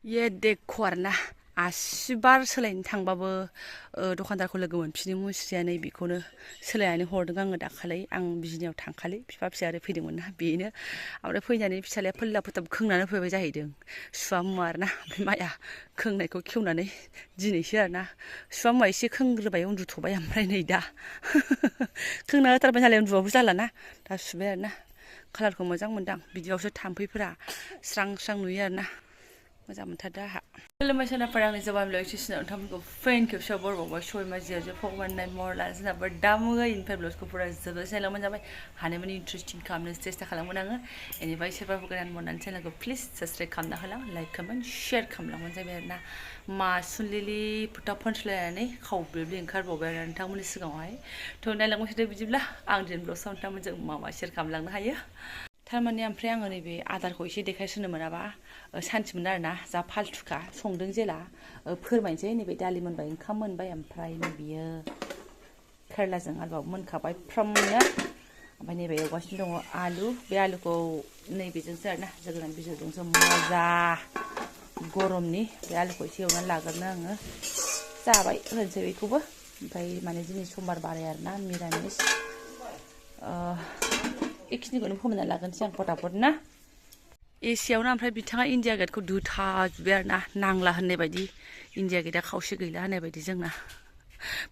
ये देखो आरोना आसिबार सोलायनो थांबाबो दखानदारखौ लोगो मोनफिनो मुस्रिया नै बेखौनो सोलायनानै हरदों आङो दाखालै आं बिजनियाव थांखालि बिफा फिसा आरो फैदोंमोन ना बेनो ओमफ्राय फैनानै फिसालाया फोल्ला फोथाब खोंनानै फैबाय जाहैदों सुवा मुवा आरोना ओमफ्राय माया खोंनायखौ खेवनानै दिनैसो आरोना सुवा मुवा एसे खोंग्रोबाय उन्दुथ'बाय ओमफ्राय नै दा खोंना होथारबाय नालाय उन्दुबाबो जालाना दा सुबाय आरोना कालारखौ मोजां मोनदां बिदियावसो थाम्फैफोरा स्रां स्रां नुयो आरोना मोजां मोनथारदो आहा खुलुमबाय सोनाफोर आंनि जबानब्लग सिनाव नोंथांमोनखौ फ्रेन्ड खेबसेयाव बरबावबाय सय माजियाव जे फगवान महर लानो सोनाबा दामुगा इनफाय ब्लगखौ फुरा जोबोद चेनेलाव मोनजाबाय हानायमानि इन्टारेस्टिं खालामनो सेस्था खालामगोन आङो बेनिफ्राय सोरबाफोर गोदान बननानै चेनेलखौ प्लिज साबस्क्राइब खालामना होलां लाइक खालामनानै शेयार खालामलांबानो जाबाय आरोना मा सुनलिलि फोथा फनसलायनानै खावब्लेब्ले ओंखारबावबाय आरो नोंथांमोननि सिगाङावहाय थ' नायलांबाय थादो बिदिब्ला आं दिनै ब्लगआव नोंथांमोनजों मा मा शेयार खालामलांनो हायो थारमाने ओमफ्राय आङो नैबे आदारखौ एसे देखायसोनो मोनाबा सान्थिमोन आरोना जा फाल्थुखा संदों जेला फोरमायनोसै नैबे दालि मोनबाय ओंखाम मोनबाय ओमफ्राय नैबेयो केरेलाजों आलुआबो मोनखाबाय फ्रामनो ओमफ्राय नैबे एवगासिनो दङ आलु बे आलुखौ नैबेजोंसो आरोना जोगोनार बिजौजोंसो मजा गरमनि बे आलुखौ एसे एवनानै लाग्रोनो आङो जाबाय होनोसै बेखौबो ओमफ्राय माने दिनै समबार बाराय आरोना मिरामिस बेखिनिखौनो फोमोनना लागोनसै आं फटाफट ना एसेयावनो ओमफ्राय बिथाङा इन्डिया गेटखौ दुथाजोब्बाय आरोना नांला होननाय बायदि इन्डिया गेटआ खावसे गैला होननाय बायदि जोंना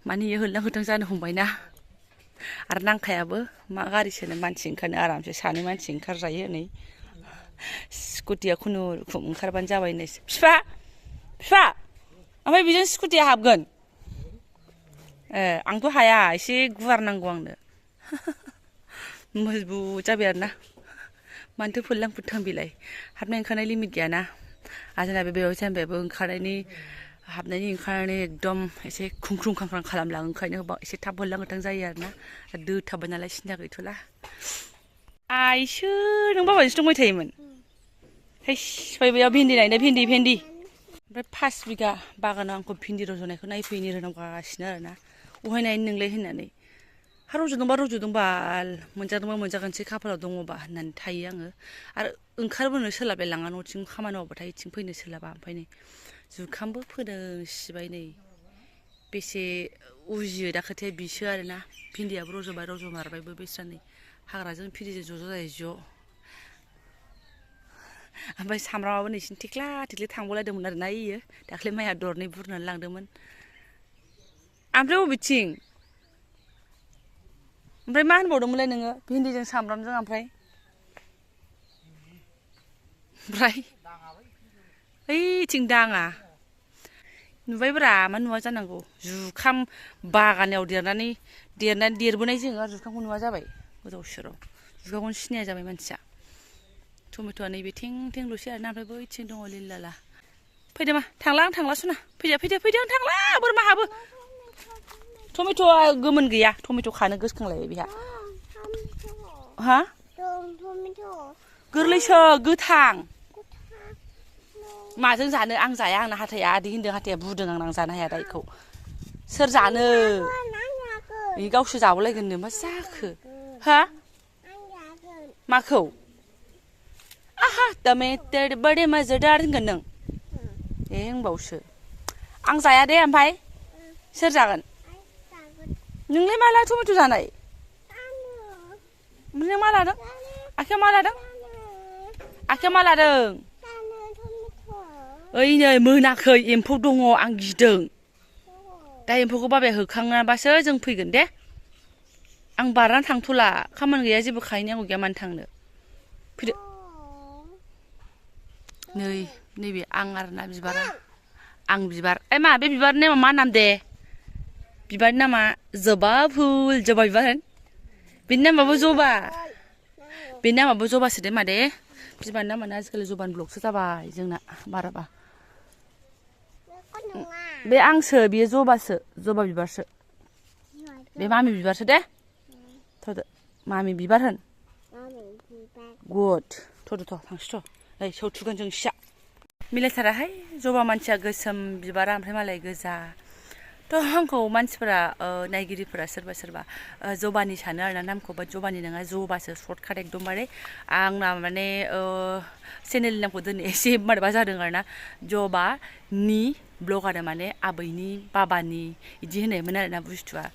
माने इयो होल्लां होथां जानो हमबायना आरो नांखायाबो मा गारिसोनो मानसि ओंखारनो आरामसे सानै मानसि ओंखारजायो नै स्कुटिया खुनुरुखुम ओंखारबानो जाबाय नै बिफा बिफा ओमफ्राय बेजों स्कुटिया हाबगोन आंथ' हाया एसे गुवार नांगौ आंनो मजबुत जाबाय आरोना मानोथो फोल्लां फोथां बिलाय हाबनाय ओंखारनाय लिमिट गैयाना आरो जोंना बे बेयाव जेनबाबो ओंखारनायनि हाबनायनि ओंखारनानै एकदम एसे खुंख्रुं खांख्रां खालामलाङो ओंखायनो एसे थाब होल्लां होथां जायो आरोना दोथाबबाय नालाय सिन्था गैथ'ला आइसो नों बाबाजोंसो दंबाय थायोमोन हैस फै बेयाव भिन्दि नायनो भिन्दि ओमफ्राय 5 बिगा बागानाव आंखौ भिन्दि रज'नायखौ नायफैनो रोंगासिनो आरोना अहाय नायनो नोंलाय होननानै हा रज'दों बाल मोनजादोंबा मोनजागोनसै खाफालाव दङबा होननानै थायो आङो आरो ओंखारबोनो सोलाबलाय लाङा न'थिं खामानि मावबाथाय इथिं फैनो सोलाबा ओमफ्राय नै जुखामबो फोदों सिबाय नै बेसे उजियो दा खोथाया बिसो आरोना भिन्दियाबो रज'मारबायबो बेस्रा नै हाग्राजों भिन्दिजों ज' जायो ज' ओमफ्राय सामब्रामाबो नैसिम थेख्ला थेख्लि थांबावलायदोंमोन आरोना इयो दाख्लै माइया दरनै बुरनानै लांदोंमोन ओमफ्राय बबेथिं ओमफ्राय मा होनबावदोंमोनलाय नोङो भिन्दिजों सामब्रामजों ओमफ्राय ओइथिं दाङा नुबायब्रा मा नुवा जानांगौ जुखाम बागानाव देरबोनाय जोङो आरो जुखामखौ नुवा जाबाय गोदाव सोराव जुखामखौनो सिनाया जाबाय मानसिया टमेट'आ नैबे थें थेंल'सै आरोना ओमफ्राय बैथिं दङ लिलाला फैदो मा थांला आं थांला सना फैदो आं थांला बोरमा हाबो टमेट'आ गोमोन गैया टमेट' खानो गोसोखांलायबाय बेहा हा गोरलैसो गोथां माजों जानो आं जाया आंना हाथाया आदै होनदों हाथाया बुदों आं जानो हाया दा इखौ सोर जानो बे गावसो जाबावलायगोननो मा जाखो हा माखौ आहा टमेटर बड़े मजेदार होनगोन नों होनबावसो आं जाया दे ओमफ्राय सोर जागोन नोंलाय माला टमेट' जानाय नों मा लादों आखाइयाव मा लादों ओइ नै मोनाखै एम्फौ दङ आं गिदों दा एम्फौखौ बाबाया होखाङाबासो जों फैगोन दे आं बारनानै थांथ'ला खामानि गैया जेबो खाहैनांगौ गैया मानो थांनो फैदो नैबे आं आरोना बिबारा आं बिबार मा बे बिबारनि नामा मा नाम दे बिबारनि नामा जबा बिबार होन बेनि नामाबो जबासो दे मादे बिबारनि नामानो आजिखालि जबानब्लगसो जाबाय जोंना बाराबा बे आंसो बेयो जबा बिबारसो बे मामि बिबारसो दे थ'दो मामि बिबार होन गुड थ'दो थांसै नै सौथुगोन जों सिया मिलायथाराहाय जबा मानसिया गोसोम बिबारा ओमफ्राय मालाय गोजा थ' आंखौ मानसिफोरा नायगिरिफोरा सोरबा सोरबा जबानि सानो आरोना नामखौ बाट जबानि नङा जबासो सर्टकाट एकदमबारे आंना माने चेनेलनि नामखौ दोननो एसे माबा जादों आरोना जबानि ब्लग आरो माने आबैनि बाबानि बिदि होनायमोन आरोना बुस्थुआ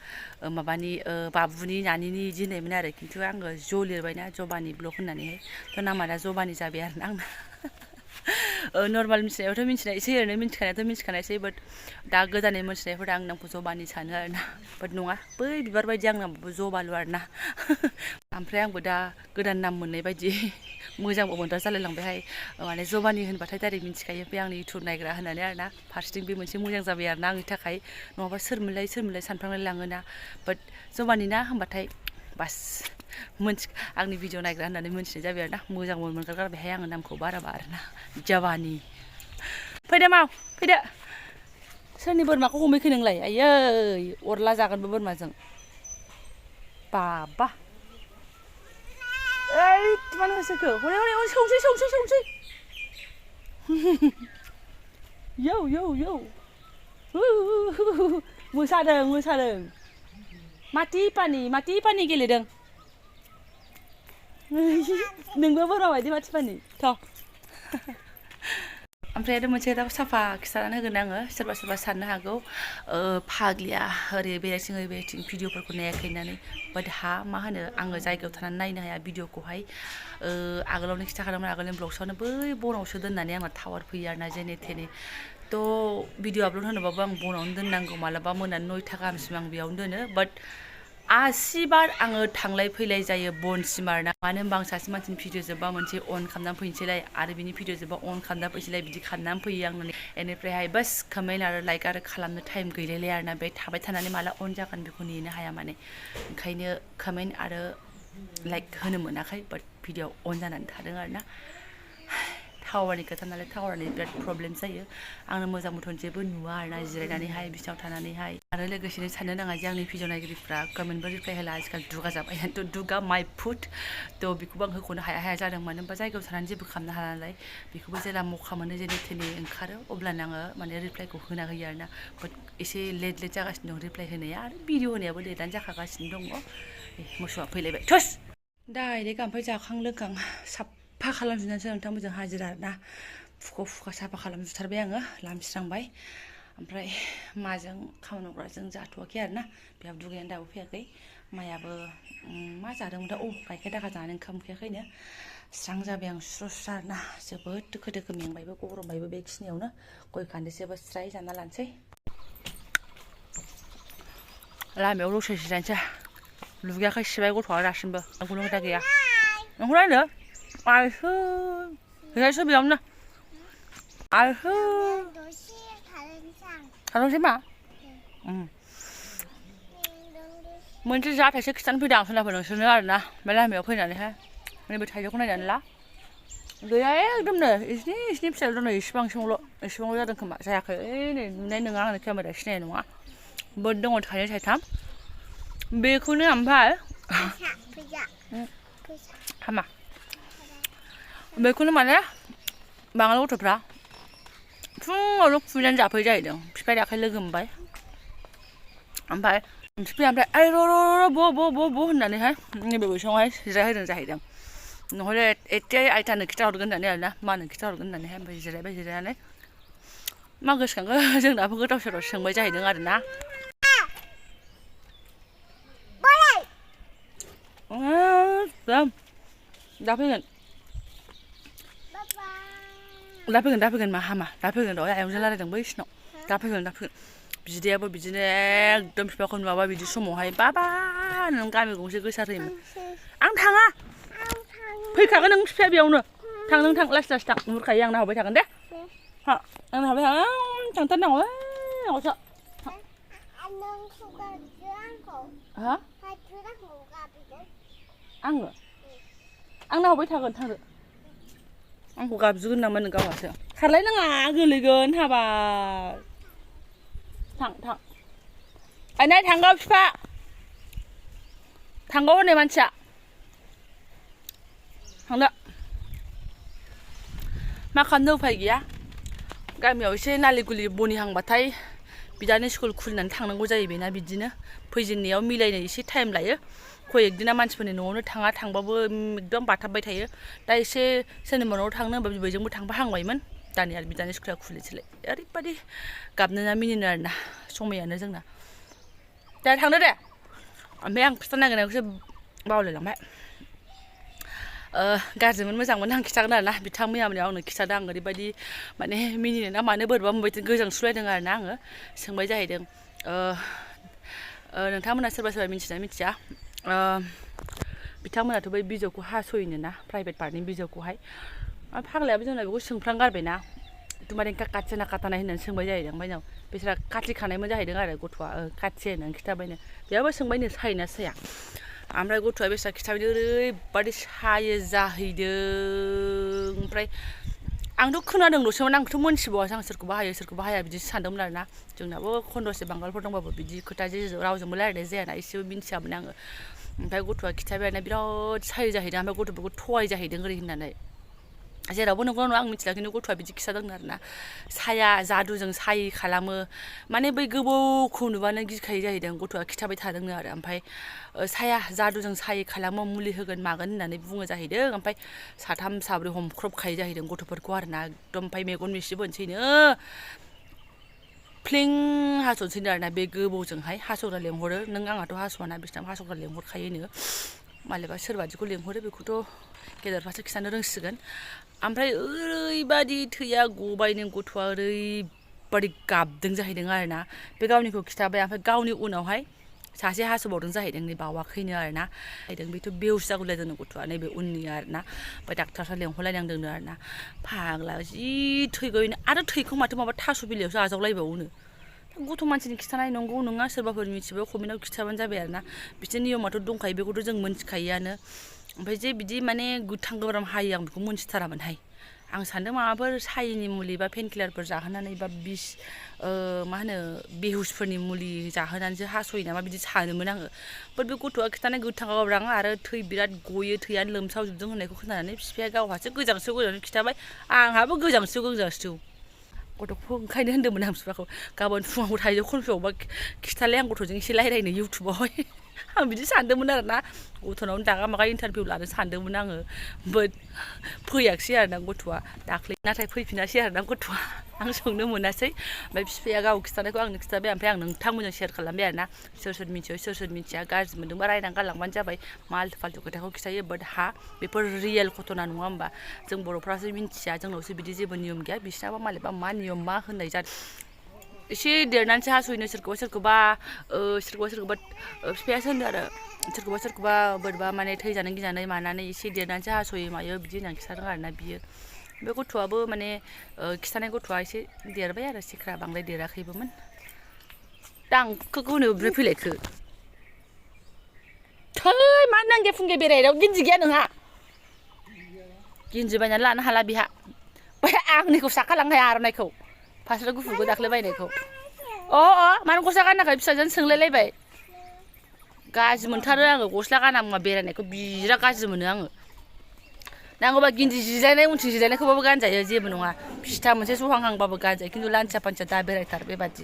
माबानि बाबुनि नानिनि बिदि होनायमोन आरो खिन्थु आङो ज' लिरबायना जबानि ब्लग होननानैहाय थ' नामा दा जबानि जाबाय आरोना आंना नर्माल मिथिनायावथ' मिथिनायसै ओरैनो मिथिखानायाथ' मिथिखानायसै बाट दा गोदानै मिथिनायफोरा आं नामखौ जबानि सानो आरोना बाट नङा बै बिबार बायदि आं नामबो जबाल' आरोना ओमफ्राय आंबो दा गोदान नाम मोननाय बायदि मोजांबो मोनग्रा जालायलांबायहाय माने जबानि होनबाथाय डाइरेक्ट मिथिखायो बे आंनि इउटुब नायग्रा होननानै आरोना फारसेथिं बे मोनसे मोजां जाबाय आरोना आंनि थाखाय नङाबा सोरमोनलाय सानफ्लांलाय लाङोना बाट जबानि ना होनबाथाय बास आंनि भिडिअ नायग्रा होननानै मोनथिनाय जाबाय आरोना मोजां मोनग्रा गारबायहाय आङो नामखौ बाराबा आरोना जबानि फैदो माव फैदो सोरनि बोरमाखौ हमैखो नोंलाय आयै अरला जागोनबो बोरमाजों बाबा ओइ मानो होसोखो हनै हनै हनै सौसै यौ यौ यौ मोसादों माथि पानि गेलेदों नोंबो बोरमा बायदि माथि पानि थ' ओमफ्राय आरो मोनसे खोथा साफा खिथानानै होगोन आङो सोरबा सोरबा साननो हागौ फाग्लिया ओरै बेरायथिं भिडिअफोरखौ नायाखै होननानै बाट मा होनो आङो जायगायाव थानानै नायनो हाया भिडिअखौहाय आगोलावनो खिथाखादोंमोन आगोलनि ब्लग्सआवनो बै बनावसो दोननानै आंना टावार फैयो आरोना जेने थेने थ' भिडिअ आपल'ड होनोबाबो आं बनावनो दोननांगौ मालाबा मोनानि 9टा गाहामसिम आं बेयावनो दोनो बाट 80 बार आङो थांलाय फैलाय जायो बनसिम आरोना मानो होनबा आं सासे मानसिनि भिडिअ जोब्बा मोनसे अन खालामनानै फैनोसैलाय आरो बिनि भिडिअ जोब्बा अन खालामनानै फैनोसैलाय बिदि खालामनानै फैयो आं बेनिफ्रायहाय बास कमेन्ट आरो लाइक आरो खालामनो टाइम गैलायलाय आरोना बे थाबाय थानानै माला अन जागोन बेखौ नेनो हाया माने ओंखायनो कमेन्ट आरो लाइक होनो मोनाखै बाट भिडिअ अन जानानै थादों आरोना टावारनि खोथा नालाय टावारनि बिराद प्रब्लेम जायो आंनो मोजां मथन जेबो नुवा आरोना जिरायनानैहाय बिसिनाव थानानैहाय आरो लोगोसेनो साननो नाङा जे आंनि भिडिअ नायगिरिफ्रा कमेन्टबो रिप्लाय होला आजिखालि दुगा जाबाय थ' दुगा माइ फुट थ' बेखौबो आं होख'नो हाया जादों मानो होनबा जायगायाव थानानै जेबो खालामनो हाला नालाय बेखौबो जेला मखा मोनो जेने थेने ओंखारो अब्लानो आङो माने रिप्लायखौ होना होयो आरोना बाट एसे लेट जागासिनो दं रिप्लाय होनाया आरो भिडिअ होनायाबो लेटआनो जाखागासिनो दङ मोसौआ फैलायबाय थुस डाइरेक्ट ओमफ्राय जाखां लोंखां साफा खालामजोबनानैसो नोंथांमोनजों हाजिरा आरोना फुखा साफा खालामजोबथारबाय आङो लामस्रांबाय ओमफ्राय माजों खामानि मावग्राजों जाथ'वाखै आरोना बेहा दुगैनानै दाबो फैयाखै माइयाबो मा जादोंमोनथाय गाइखेर दाखा जानानै ओंखाम उखैयाखैनो स्रां जाबाय आं सुस्र' आरोना जोबोद दोखो मेंबायबो गरमबायबो बेखिनियावनो गय खान्दैसेबो स्राय जाना लानोसै लामायाव दसे जिरायनोसै लुगैयाखै सिबाय गथ'आ दासिमबो आंखौनो खोथा गैया नोंखौ नायनो आइहो गैयासो बेयावनो आइहो थांनोसै मा मोनसे जाथायसो खिथानो फैदों आं खोनाफैदों नोंसोरनो आरोना बे लामायाव फैनानैहाय नैबे थाइजौखौ नायनानै ला गैया एकदमनो इसिनि फिसाल' दं नै इसिबांल' जादों खोमा जायाखै नै नुनाय नङा आंनो केमेरायाव सिनायनाय नङा बोद दङ थाइनै थाइथाम बेखौनो ओमफ्राय हामा बेखौनो माने बाङाल गथ'फ्रा फुङावनो खुबैनानै जाफैयो जाहैदों बिफाया दाखालि लोगो मोनबाय ओमफ्राय बिफाया ओमफ्राय आइ र' ब' होननानैहाय नैबे बैसाङावहाय जिरायहोदों जाहैदों नहले एथे आइथानो खिथाहरगोन होननानै आरोना मानो खिथाहरगोन होननानैहाय ओमफ्राय जिरायनानै मा गोसोखांखो जोंनाबो गोदाव सोराव सोंबाय जाहैदों आरोना दा फैगोन मा हामा दा फैगोन र' आयंजों रायलायदों बैसिनाव दा फैगोन बिदायाबो बिदिनो एकदम बिफाखौ नुवाबा बिदि समावहाय बाबा नों गामि गंसे गोसारहोयोमोन आं थाङा फैखागोन नों बिफाया बेयावनो थां नों थां लासै थां नुहुरखायो आं नाहरबाय थागोन दे हा आं नाहरबाय थागोन थांथारनांगौ न'आवसो हा आङो आं नाहरबाय थागोन थांदो आंखौ गाबज्रिगोन नामा नों गावहासो खारलाय नाङा गोलैगोन हाबाब थां आइनाय थांगौ बिफा थांगौ होननाय मानसिया थांदो मा खालामनो उफाय गैया गामियाव एसे नालि गुलि बनिहांबाथाय बिदानि स्कुल खुलिनानै थांनांगौ जायो बेना बिदिनो फैजेननायाव मिलायनो एसे टाइम लायो खय एकदिना मानसिफोरनि न'आवनो थांबाबो एकदम बाथाबबाय थायो दा एसे सोरनिबा न'आव थांनो होनबा बिबैजोंबो थांफाहांबायमोन दानि आरो बिदानि स्कुला खुलिसैलाय ओरैबादि गाबनोना मिनिनो आरोना समायानो जोंना दा थांदो दे ओमफ्राय आं खिथा नागिरनायखौसो बावलायलांबाय गाज्रिमोन मोजांमोन आं खिथागोन आरोना बिथां मैयामोनाव आंनो खिथादों आं ओरैबायदि माने मिनिनो ना मानो बोरैबा मोनबाय गोजांस्लुलायदों आरोना आङो सोंबाय जाहैदों नोंथांमोना सोरबा सोरबा मिथिना मिथिया बिथांमोनाथ' बै बिजौखौ हास'योनो ना प्राइभेट पार्टनि बिजौखौहाय फाग्लायाबो जोंना बेखौ सोंफ्रांगारबायना तुम्हारे काटसे ना काटानाय होननानै सोंबाय जाहैदों ओमफ्राय नाव बिसोरा काटलिखानायमोन जाहैदों आरो गथ'आ काटसे होननानै खिथाबायनो बेयाबो सोंबायनो सायोना साया ओमफ्राय गथ'आ बेसा खिथाबायनो ओरैबादि सायो जाहैदों ओमफ्राय आंथ' खोनादोंल'सोमोन आंथ' मोनथिबावासै आं सोरखौबा हायो सोरखौबा हाया बिदिसो सानदोंमोन आरोना जोंनाबो खन्दसे बांगालफोर दंबाबो बिदि खोथा जे रावजोंबो रायलायनाय जायाना एसेबो मिन्थियामोन आङो ओमफ्राय गथ'आ खिथाबाय आरोना बिराद सायो जाहैदों ओमफ्राय गथ'फोरखौ थगाय जाहैदों ओरै होननानै जेरावबो नंगौ नङा आं मिथिला खिन्थु गथ'आ बिदि खिथादों आरोना साया जादुजों सायि खालामो माने बै गोबौखौ नुबानो गिखायो जाहैदों गथ'आ खिथाबाय थादोंनो आरो ओमफ्राय साया जादुजों सायि खालामो मुलि होगोन मागोन होननानै बुङो जाहैदों ओमफ्राय साथाम साब्रै हमख्रबखायो जाहैदों गथ'फोरखौ आरोना एकदम ओमफ्राय मेगन मिसिबोनोसैनो फ्लिं हास'नोसैनो आरोना बे गोबौजोंहाय हास'ग्रा लेंहरो नों आंहाथ' हास'वाना बिसिनाव हास'ग्रा लेंहरखायोनो मालाबा सोरबादिखौ लेंहरो बेखौथ' गेदेरफ्रासो खिथानो रोंसिगोन ओमफ्राय ओरैबादि थैया गबायनो गथ'आ ओरैबादि गाबदों जाहैदों आरोना बे गावनिखौ खिथाबाय ओमफ्राय गावनि उनावहाय सासे हास'बावदों जाहैदों नै बावाखैनो आरोना बेथ' बेउस जागुलायदोंनो गथ'आ नैबे उननि आरोना ओमफ्य डाक्टारफ्रा लेंहरलायनांदोंनो आरोना फाग्ला जि थैगोन आरो थैखौ माथो माबा थास' बिलाइयावसो आजावलायबावोनो गथ' मानसिनि खिथानाय नंगौ नङा सोरबाफोर मिथिबाय कमेन्टआव खिथाबानो जाबाय आरोना बिदिनो नियमाथ' दंखायो बेखौथ' जों मोनथिखायोआनो ओमफ्राय जे बिदि माने गोथां गोब्राम हायो आं बेखौ मोनथिथारामोनहाय आं सानदों माबाफोर सायिनि मुलि बा पेनकिलारफोर जाहोनानै बा बिस मा होनो बेहुसफोरनि मुलि जाहोनानैसो हास'यो नामा बिदि सानोमोन आङो बाट बे गथ'आ खिथानाय गोथां गोब्राम आरो थै बिराद गयो थैयानो लोमसावजोबदों होननायखौ खोनानानै बिफाया गावहासो गोजांस्रिउ खिथाबाय आंहाबो गोजांस्रिउ गथ'खौ ओंखायनो होन्दोंमोन आं बिफाखौ गाबोन फुङाव थाइजौ खनफियावबा खिथालाय आं गथ'जों एसे रायलायनो इउटुबावहाय आं बिदि सानदोंमोन आरोना गथ'नावनो दागा मागा इन्टारभिउ लानो सानदोंमोन आङो बाट फैयाखिसै आरोना गथ'आ दाख्लै नाथाय फैफिनासै आरोना गथ'आ आं सोंनो मोनासै ओमफ्राय बिफाया गाव खिथानायखौ आंनो खिथाबाय ओमफ्राय आं नोंथांमोनजों शेयार खालामबाय आरोना सोर सोर मिथियो सोर सोर मिथिया गाज्रि मोनदोंबा रायनानै गालांबानो जाबाय माल्टु फाल्टु खोथाखौ खिथायो बाट बेफोर रियेल घटना नङा होमबा जों बर'फ्रासो मिथिया जोंनावसो बिदि जेबो नियम गैया बिसिनाबा मालाबा मा नियम मा होननाय जादों एसे देरनानैसो हास'योनो सोरखौबा बिफायासो होनदों आरो सोरखौबा बोरैबा माने थैजानो गिनानै मानानै एसे देरनानैसो हास'यो मायो बिदि होननानै खिथादों आरोना बियो बे गथ'आबो माने खिथानाय गथ'आ एसे देरबाय आरो सिख्रा बांद्राय देराखैबोमोन दा आं गुबुननि ओमफ्राय फैलायखो थै मा नांगे फुंगे बेरायनायाव गिन्जि गैया नोंहा गिन्जि बायनानै लानो हाला बिहा बै आंनिखौ साखालांनो हाया आर'नाइखौ फास्रा गुफुरखौ दाख्लै बायनायखौ मानो गस्ला गानाखै फिसाजों सोंलायलायबाय गाज्रि मोनथारो आङो गस्ला गाना बेरायनायखौ बिराद गाज्रि मोनो आङो नांगौबा गिन्जि जिरायनाय उनथिं जिरायनायखौबाबो गानजायो जेबो नङा फिथा मोनसे सहांहांबाबो गानजायो खिन्थु लान्थिया फान्थिया दा बेरायथार बेबादि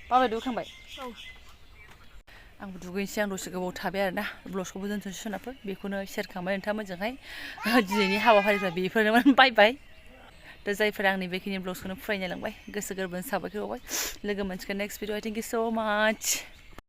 माबाय दुगैखांबाय आंबो दुगैनोसै आं दसे गोबाव थाबाय आरोना ब्लगखौबो दोनथ'नोसै सोनाबफोर बेखौनो शेयार खालामबाय नोंथांमोनजोंहाय दिनैनि हाबाफारिफ्रा बेफोरनोमोन बाय दा जायफोरा आंनि बेखिनि ब्लगखौनो फरायनो लांबाय गोसो गोरबोनि साबायखर बावबाय लोगो मोनसिगोन नेक्स्ट भिडिअ थेंक इउ स' माच